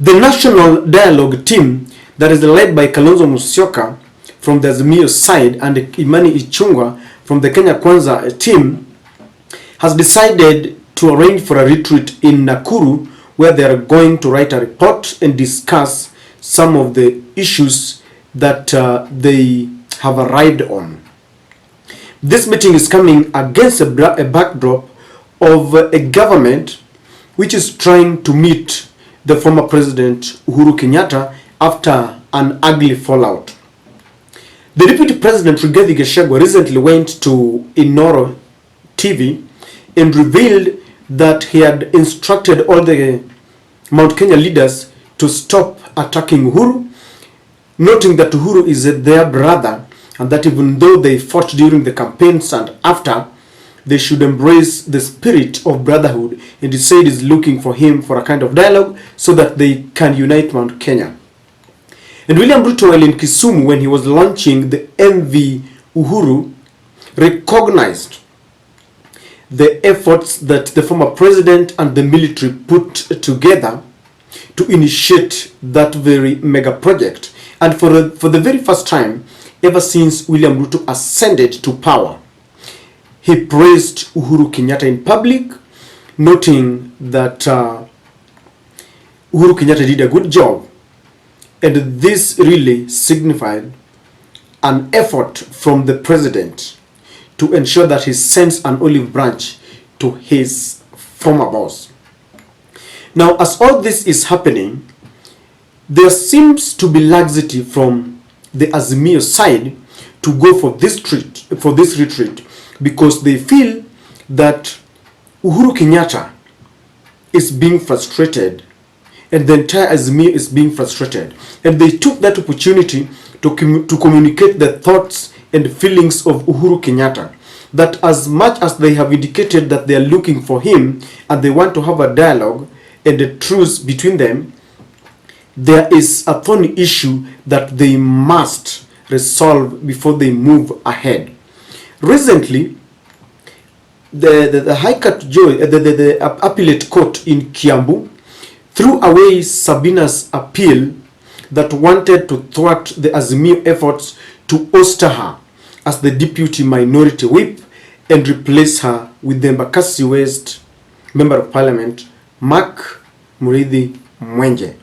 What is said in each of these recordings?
The National Dialogue team that is led by Kalonzo Musyoka from the Azimio side and Imani Ichung'wah from the Kenya Kwanza team has decided to arrange for a retreat in Nakuru, where they are going to write a report and discuss some of the issues that they have arrived on. This meeting is coming against a backdrop of a government which is trying to meet the former president Uhuru Kenyatta after an ugly fallout. The Deputy President Rigathi Gachagua recently went to Inoro TV and revealed that he had instructed all the Mount Kenya leaders to stop attacking Uhuru, noting that Uhuru is their brother and that even though they fought during the campaigns and after, they should embrace the spirit of brotherhood, and he said he's looking for him for a kind of dialogue so that they can unite Mount Kenya. And William Ruto, while in Kisumu when he was launching the MV Uhuru, recognized the efforts that the former president and the military put together to initiate that very mega project. And for the very first time ever since William Ruto ascended to power, he praised Uhuru Kenyatta in public, noting that Uhuru Kenyatta did a good job. And this really signified an effort from the president to ensure that he sends an olive branch to his former boss. Now, as all this is happening, there seems to be laxity from the Azimio side to go for this retreat, because they feel that Uhuru Kenyatta is being frustrated and the entire Azimio is being frustrated. And they took that opportunity to communicate the thoughts and feelings of Uhuru Kenyatta, that as much as they have indicated that they are looking for him and they want to have a dialogue and a truce between them, there is a thorny issue that they must resolve before they move ahead. Recently, the High Court Judge, the Appellate Court in Kiambu, threw away Sabina's appeal that wanted to thwart the Azimio efforts to oust her as the deputy minority whip and replace her with the Embakasi West Member of Parliament, Mark Murithi Mwenje.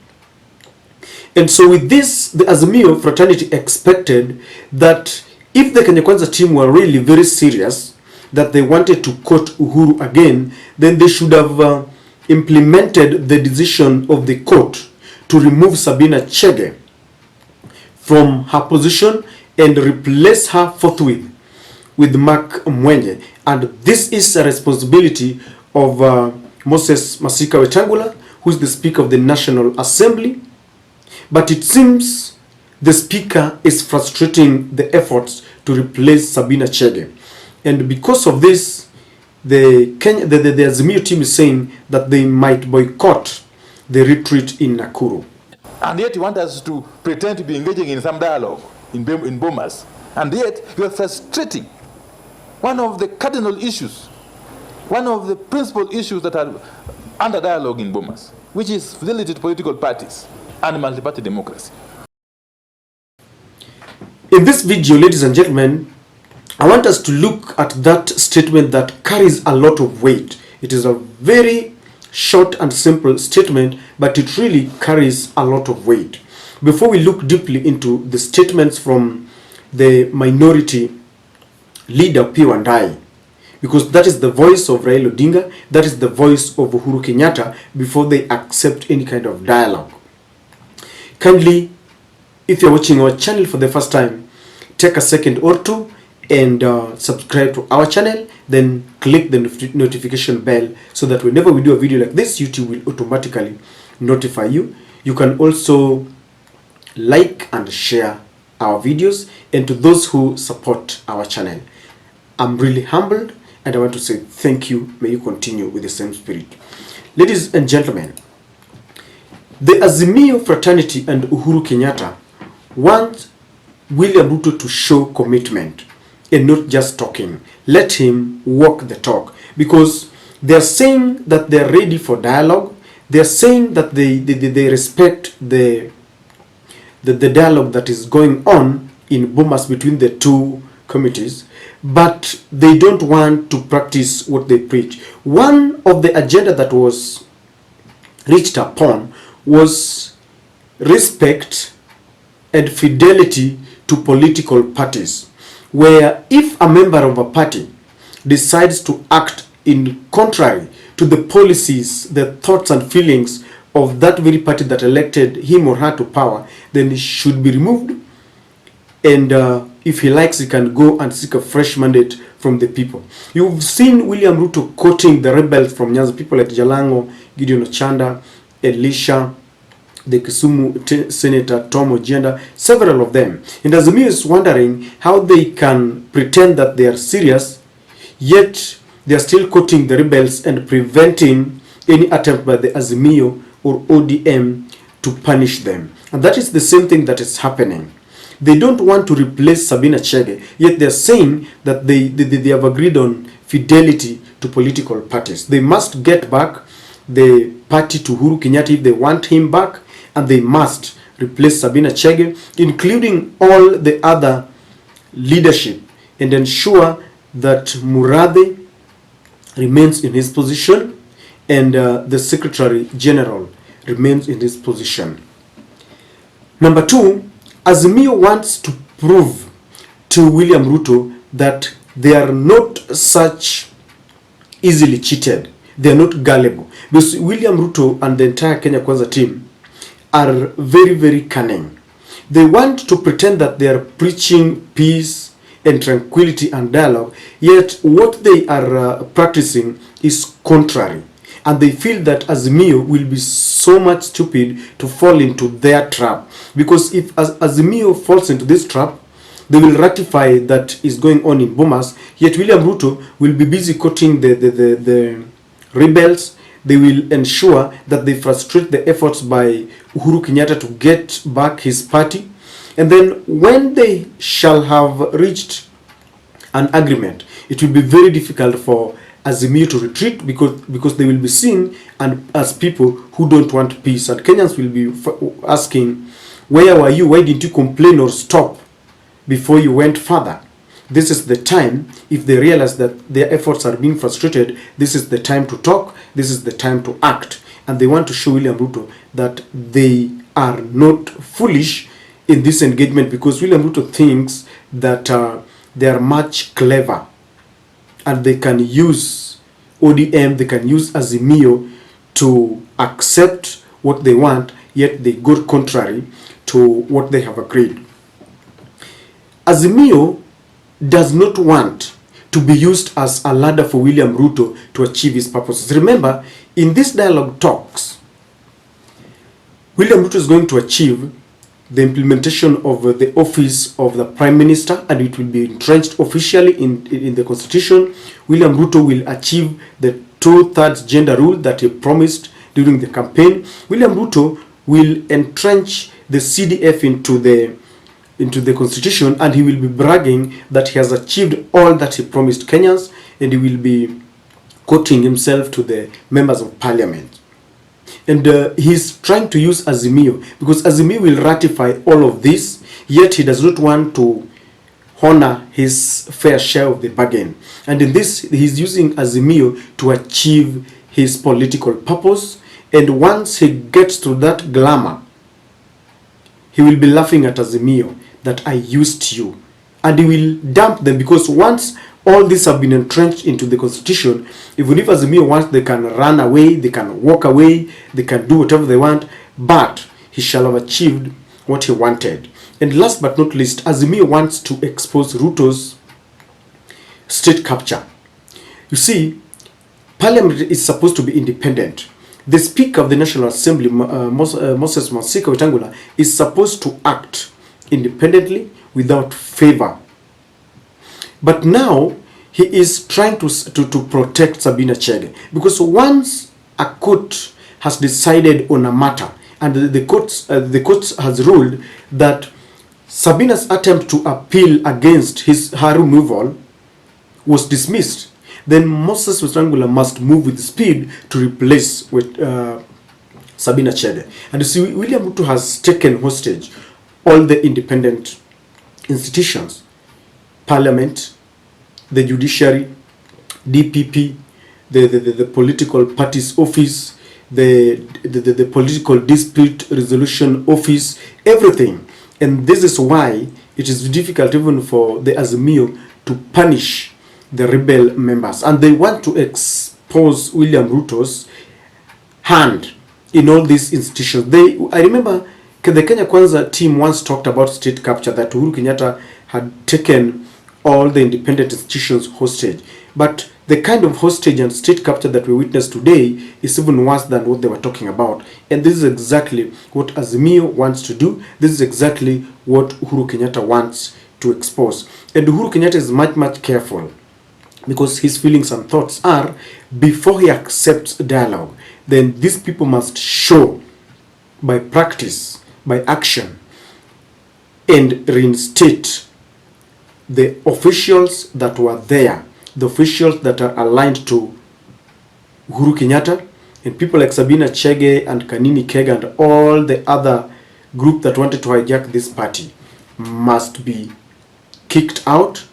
And so with this, the Azimio fraternity expected that if the Kenya Kwanza team were really very serious, that they wanted to court Uhuru again, then they should have implemented the decision of the court to remove Sabina Chege from her position and replace her forthwith with Mark Mwenje. And this is a responsibility of Moses Masika Wetangula, who is the Speaker of the National Assembly. But it seems the Speaker is frustrating the efforts to replace Sabina Chege. And because of this, the Azimio team is saying that they might boycott the retreat in Nakuru. And yet you want us to pretend to be engaging in some dialogue in Bomas. And yet you are frustrating one of the cardinal issues, one of the principal issues that are under dialogue in Bomas, which is fidelity to political parties and multi-party democracy. In this video, ladies and gentlemen, I want us to look at that statement that carries a lot of weight. It is a very short and simple statement, but it really carries a lot of weight. Before we look deeply into the statements from the minority leader P1I, because that is the voice of Raila Odinga, that is the voice of Uhuru Kenyatta, before they accept any kind of dialogue. Kindly, if you're watching our channel for the first time, take a second or two and subscribe to our channel, then click the notification bell so that whenever we do a video like this, YouTube will automatically notify you. You can also like and share our videos, and to those who support our channel, I'm really humbled and I want to say thank you. May you continue with the same spirit. Ladies and gentlemen, the Azimio fraternity and Uhuru Kenyatta want William Ruto to show commitment and not just talking. Let him walk the talk, because they're saying that they're ready for dialogue, They are saying that they respect the dialogue that is going on in Bomas between the two committees, but they don't want to practice what they preach. One of the agenda that was reached upon was respect and fidelity to political parties, where if a member of a party decides to act in contrary to the policies, the thoughts and feelings of that very party that elected him or her to power, then he should be removed, and if he likes, he can go and seek a fresh mandate from the people. You've seen William Ruto quoting the rebels from Nyanza, people like Jalango, Gideon Ochanda, Elisha, the Kisumu Senator Tom Ojienda, several of them. And Azimio is wondering how they can pretend that they are serious, yet they are still quoting the rebels and preventing any attempt by the Azimio or ODM to punish them. And that is the same thing that is happening. They don't want to replace Sabina Chege, yet they're saying that they have agreed on fidelity to political parties. They must get back the party to Uhuru Kenyatta if they want him back, and they must replace Sabina Chege, including all the other leadership, and ensure that Murathe remains in his position and the Secretary General remains in his position. Number two, Azimio wants to prove to William Ruto that they are not such easily cheated. They are not gullible. Because William Ruto and the entire Kenya Kwanza team are very, very cunning. They want to pretend that they are preaching peace and tranquility and dialogue, yet what they are practicing is contrary. And they feel that Azimio will be so much stupid to fall into their trap. Because if Azimio falls into this trap, they will ratify that is going on in Bomas, yet William Ruto will be busy quoting the rebels. They will ensure that they frustrate the efforts by Uhuru Kenyatta to get back his party. And then when they shall have reached an agreement, it will be very difficult for Azimio to retreat because they will be seen and as people who don't want peace. And Kenyans will be asking, where were you? Why didn't you complain or stop before you went further? This is the time, if they realize that their efforts are being frustrated, this is the time to talk, this is the time to act. And they want to show William Ruto that they are not foolish in this engagement, because William Ruto thinks that they are much clever and they can use ODM, they can use Azimio to accept what they want, yet they go contrary to what they have agreed. Azimio does not want to be used as a ladder for William Ruto to achieve his purposes. Remember, in this dialogue talks, William Ruto is going to achieve the implementation of the office of the Prime Minister, and it will be entrenched officially in the Constitution. William Ruto will achieve the 2/3 gender rule that he promised during the campaign. William Ruto will entrench the CDF into the Constitution, and he will be bragging that he has achieved all that he promised Kenyans, and he will be quoting himself to the members of parliament. And he's trying to use Azimio, because Azimio will ratify all of this, yet he does not want to honor his fair share of the bargain. And in this, he's using Azimio to achieve his political purpose. And once he gets to that glamour, he will be laughing at Azimio that I used you. And he will dump them, because once all these have been entrenched into the Constitution, even if Azimio wants, they can run away, they can walk away, they can do whatever they want, but he shall have achieved what he wanted. And last but not least, Azimio wants to expose Ruto's state capture. You see, Parliament is supposed to be independent. The Speaker of the National Assembly, Moses Masika Wetangula, is supposed to act independently without favor. But now he is trying to protect Sabina Chege, because once a court has decided on a matter and the court has ruled that Sabina's attempt to appeal against her removal was dismissed, then Moses Wetangula must move with speed to replace with Sabina Chege. And you see, William Ruto has taken hostage all the independent institutions, parliament, the judiciary, DPP, the political parties office, the political dispute resolution office, everything. And this is why it is difficult even for the Azimio to punish the rebel members. And they want to expose William Ruto's hand in all these institutions. I remember the Kenya Kwanza team once talked about state capture, that Uhuru Kenyatta had taken all the independent institutions hostage. But the kind of hostage and state capture that we witness today is even worse than what they were talking about. And this is exactly what Azimio wants to do. This is exactly what Uhuru Kenyatta wants to expose. And Uhuru Kenyatta is much, much careful, because his feelings and thoughts are, before he accepts dialogue, then these people must show by practice, by action, and reinstate the officials that were there, the officials that are aligned to Uhuru Kenyatta, and people like Sabina Chege and Kanini Kega and all the other group that wanted to hijack this party must be kicked out,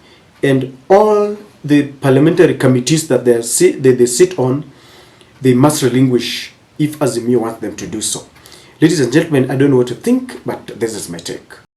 and all the parliamentary committees that they sit on, they must relinquish if Azimio wants them to do so. Ladies and gentlemen, I don't know what to think, but this is my take.